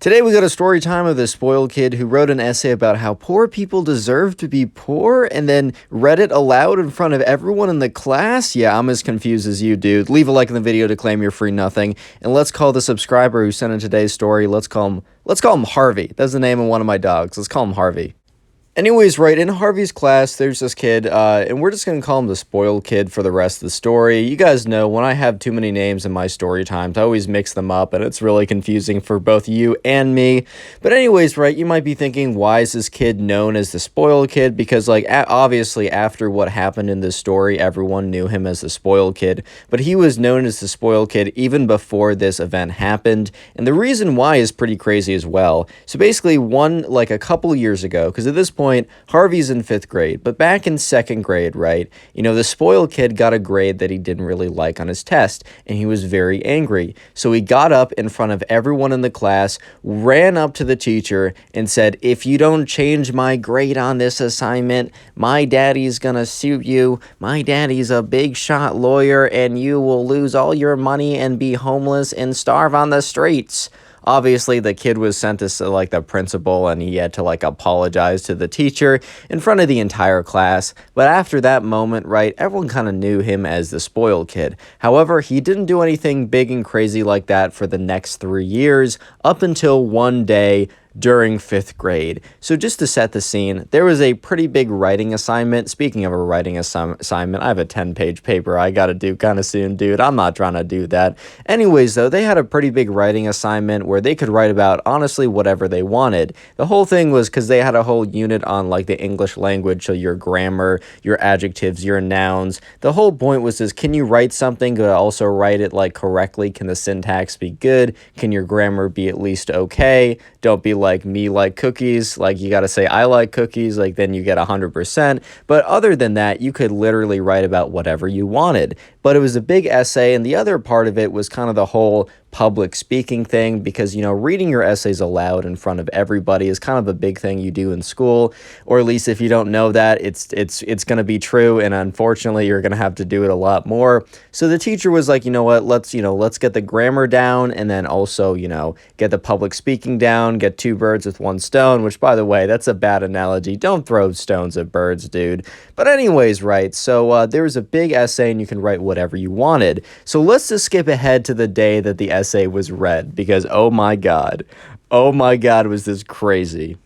Today we got a story time of this spoiled kid who wrote an essay about how poor people deserve to be poor and then read it aloud in front of everyone in the class. Yeah, I'm as confused as you, dude. Leave a like in the video to claim your free nothing. And let's call the subscriber who sent in today's story, let's call him Harvey. That's the name of one of my dogs. Let's call him Harvey. Anyways, right, in Harvey's class, there's this kid, and we're just going to call him the spoiled kid for the rest of the story. You guys know, when I have too many names in my story times, I always mix them up, and it's really confusing for both you and me. But anyways, right, you might be thinking, why is this kid known as the spoiled kid? Because, like, obviously, after what happened in this story, everyone knew him as the spoiled kid. But he was known as the spoiled kid even before this event happened, and the reason why is pretty crazy as well. So basically, a couple years ago, because at this point, Harvey's in 5th grade, but back in 2nd grade, right, the spoiled kid got a grade that he didn't really like on his test, and he was very angry. So he got up in front of everyone in the class, ran up to the teacher, and said, "If you don't change my grade on this assignment, my daddy's gonna sue you. My daddy's a big shot lawyer, and you will lose all your money and be homeless and starve on the streets." Obviously, the kid was sent to, the principal, and he had to, apologize to the teacher in front of the entire class. But after that moment, right, everyone kind of knew him as the spoiled kid. However, he didn't do anything big and crazy like that for the next 3 years, up until one day during 5th grade. So just to set the scene, there was a pretty big writing assignment. Speaking of a writing assignment, I have a 10-page paper I gotta do kind of soon, dude. I'm not trying to do that. Anyways, though, they had a pretty big writing assignment where they could write about, honestly, whatever they wanted. The whole thing was because they had a whole unit on, the English language, so your grammar, your adjectives, your nouns. The whole point was just, can you write something, but also write it, correctly? Can the syntax be good? Can your grammar be at least okay? Don't be like me like cookies, you gotta say I like cookies, then you get 100%. But other than that, you could literally write about whatever you wanted. But it was a big essay, and the other part of it was kind of the whole public speaking thing, because reading your essays aloud in front of everybody is kind of a big thing you do in school, or at least if you don't know that, it's going to be true, and unfortunately you're going to have to do it a lot more. So the teacher was like, you know what, let's get the grammar down, and then also get the public speaking down, get two birds with one stone, which, by the way, that's a bad analogy. Don't throw stones at birds, dude. But anyways, right, so there was a big essay, and you can write whatever you wanted. So let's just skip ahead to the day that the essay was read, because oh my god, was this crazy.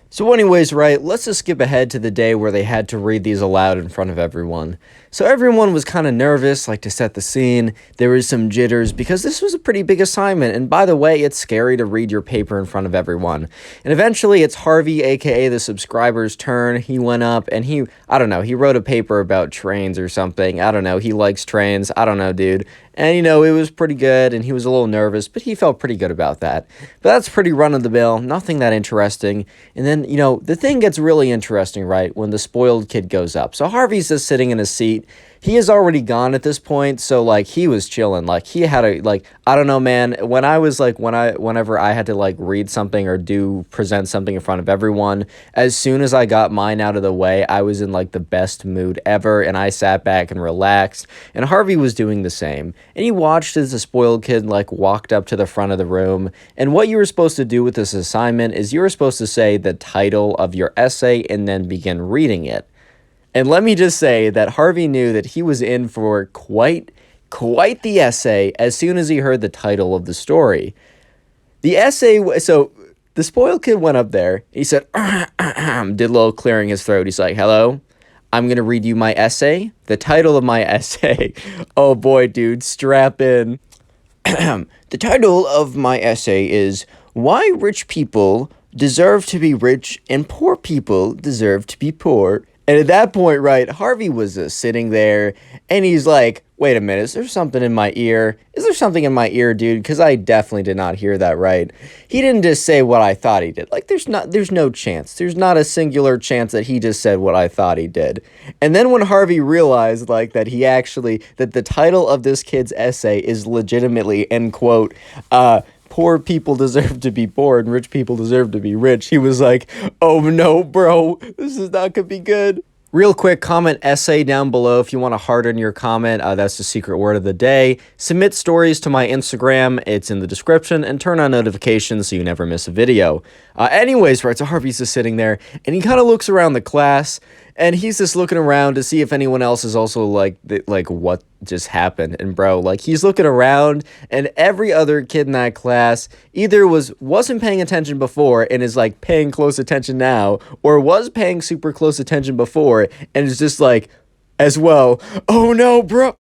So anyways, right, let's just skip ahead to the day where they had to read these aloud in front of everyone. So everyone was kind of nervous, to set the scene. There was some jitters because this was a pretty big assignment, and by the way, it's scary to read your paper in front of everyone. And eventually, it's Harvey, aka the subscriber's turn. He went up, and he wrote a paper about trains or something. I don't know, he likes trains. I don't know, dude. And, it was pretty good, and he was a little nervous, but he felt pretty good about that. But that's pretty run-of-the-mill, nothing that interesting. And then, the thing gets really interesting, right, when the spoiled kid goes up. So Harvey's just sitting in his seat. He is already gone at this point, so, he was chilling. He had I don't know, man, when I was, whenever I had to, read something or present something in front of everyone, as soon as I got mine out of the way, I was in, the best mood ever, and I sat back and relaxed, and Harvey was doing the same. And he watched as the spoiled kid, walked up to the front of the room, and what you were supposed to do with this assignment is you were supposed to say the title of your essay and then begin reading it. And let me just say that Harvey knew that he was in for quite the essay as soon as he heard the title of the story. The essay, so the spoiled kid went up there, he said, did a little clearing his throat. He's like, "Hello, I'm going to read you my essay. The title of my essay." Oh boy, dude, strap in. "The title of my essay is Why Rich People Deserve to Be Rich and Poor People Deserve to Be Poor." And at that point, right, Harvey was sitting there, and he's like, "Wait a minute, is there something in my ear? Is there something in my ear, dude? Because I definitely did not hear that right." He didn't just say what I thought he did. There's no chance. There's not a singular chance that he just said what I thought he did. And then when Harvey realized, that that the title of this kid's essay is legitimately, end quote, "Poor people deserve to be poor and rich people deserve to be rich," he was like, "Oh no, bro, this is not gonna be good." Real quick, comment essay down below if you want to harden your comment. That's the secret word of the day. Submit stories to my Instagram. It's in the description. And turn on notifications so you never miss a video. Anyways, right, so Harvey's just sitting there. And he kind of looks around the class. And he's just looking around to see if anyone else is also like what just happened. And bro, like he's looking around and every other kid in that class either wasn't paying attention before and is like paying close attention now, or was paying super close attention before and is just like, as well, oh no, bro.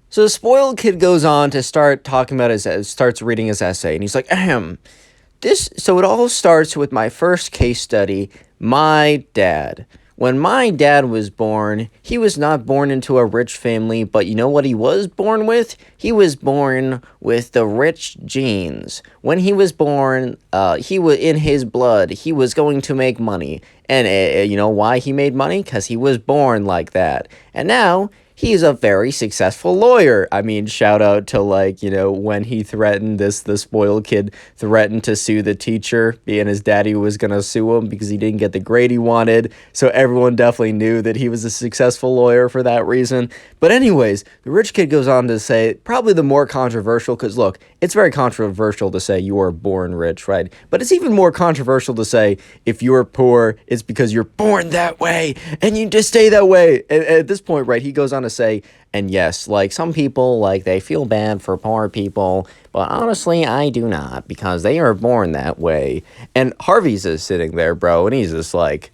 So the spoiled kid goes on to start talking about starts reading his essay, and he's like, so it all starts with my first case study, my dad. When my dad was born, he was not born into a rich family, but you know what he was born with? He was born with the rich genes. When he was born, he was in his blood. He was going to make money. And you know why he made money? Because he was born like that. And now he's a very successful lawyer. I mean, shout out to, like, you know, when he threatened the spoiled kid threatened to sue the teacher, and his daddy was going to sue him because he didn't get the grade he wanted. So everyone definitely knew that he was a successful lawyer for that reason. But anyways, the rich kid goes on to say, probably the more controversial, because look, it's very controversial to say you were born rich, right? But it's even more controversial to say if you're poor, it's because you're born that way and you just stay that way. And at this point, right, he goes on to say, and yes, like some people, like they feel bad for poor people, but honestly, I do not, because they are born that way. And Harvey's just sitting there, bro, and he's just like,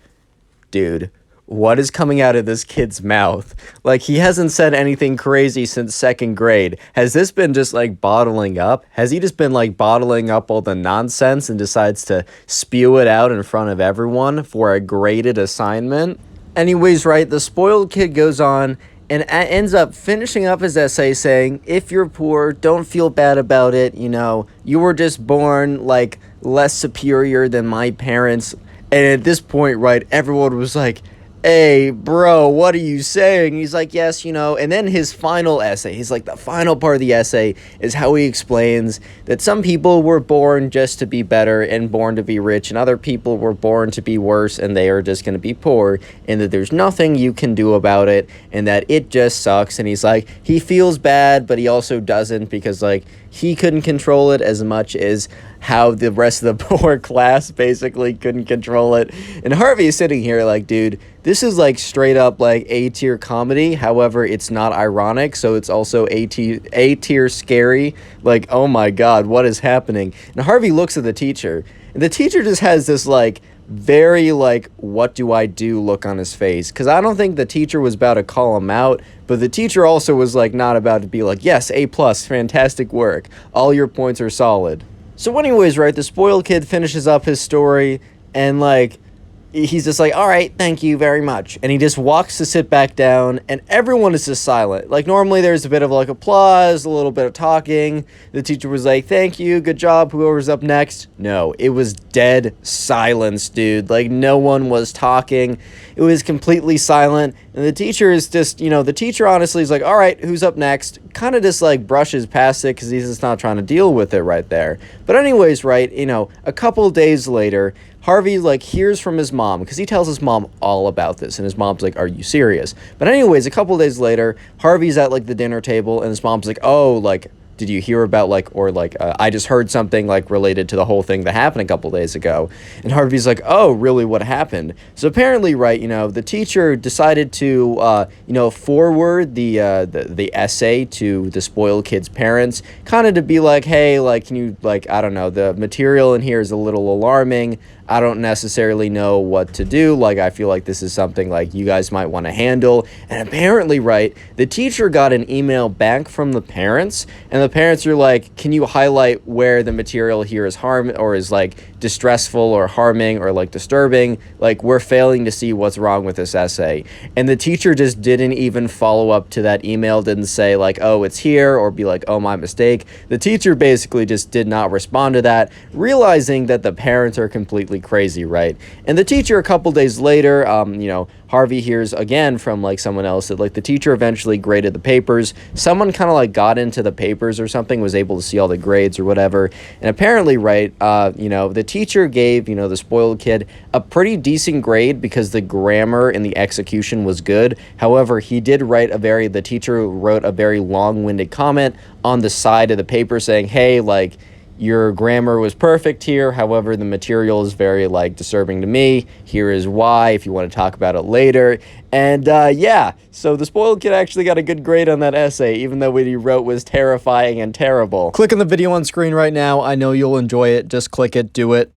dude, what is coming out of this kid's mouth? Like, he hasn't said anything crazy since second grade. Has this been just like bottling up? Has he just been like bottling up all the nonsense and decides to spew it out in front of everyone for a graded assignment? Anyways, right, the spoiled kid goes on and ends up finishing up his essay saying, if you're poor, don't feel bad about it. You know, you were just born like less superior than my parents. And at this point, right, everyone was like, hey, bro, what are you saying? He's like, yes, you know. And then his final essay, he's like, the final part of the essay is how he explains that some people were born just to be better and born to be rich, and other people were born to be worse and they are just going to be poor, and that there's nothing you can do about it, and that it just sucks. And he's like, he feels bad, but he also doesn't, because like he couldn't control it as much as how the rest of the poor class basically couldn't control it. And Harvey is sitting here like, dude, this is like straight up like A-tier comedy. However, it's not ironic, so it's also A-tier scary. Like, oh my god, what is happening? And Harvey looks at the teacher, and the teacher just has this like very like, what do I do look on his face, because I don't think the teacher was about to call him out, but the teacher also was like not about to be like, yes, A+, fantastic work, all your points are solid. So anyways, right, the spoiled kid finishes up his story, and like he's just like, all right, thank you very much. And he just walks to sit back down, and everyone is just silent. Like, normally there's a bit of like applause, a little bit of talking. The teacher was like, thank you, good job, whoever's up next. No, it was dead silence, dude. Like, no one was talking. It was completely silent. And the teacher is just, you know, the teacher honestly is like, all right, who's up next? Kind of just like brushes past it because he's just not trying to deal with it right there. But anyways, right, you know, a couple days later, Harvey like hears from his mom, because he tells his mom all about this, and his mom's like, are you serious? But anyways, a couple days later, Harvey's at like the dinner table, and his mom's like, oh, like, did you hear about like, or like, I just heard something like related to the whole thing that happened a couple days ago. And Harvey's like, oh, really, what happened? So apparently, right, you know, the teacher decided to, you know, forward the essay to the spoiled kid's parents, kind of to be like, hey, like, can you, like, I don't know, the material in here is a little alarming. I don't necessarily know what to do. Like, I feel like this is something like you guys might want to handle. And apparently, right, the teacher got an email back from the parents, and the parents are like, can you highlight where the material here is harm or is like distressful or harming or like disturbing? Like, we're failing to see what's wrong with this essay. And the teacher just didn't even follow up to that email, didn't say like, oh, it's here, or be like, oh, my mistake. The teacher basically just did not respond to that, realizing that the parents are completely crazy, right? And the teacher a couple days later, you know, Harvey hears again from like someone else that like the teacher eventually graded the papers. Someone kind of like got into the papers or something, was able to see all the grades or whatever. And apparently, right, you know, the teacher gave, you know, the spoiled kid a pretty decent grade because the grammar and the execution was good. However, he did write the teacher wrote a very long-winded comment on the side of the paper saying, hey, like, your grammar was perfect here. However, the material is very, like, disturbing to me. Here is why, if you want to talk about it later. And, yeah, so the spoiled kid actually got a good grade on that essay, even though what he wrote was terrifying and terrible. Click on the video on screen right now. I know you'll enjoy it. Just click it. Do it.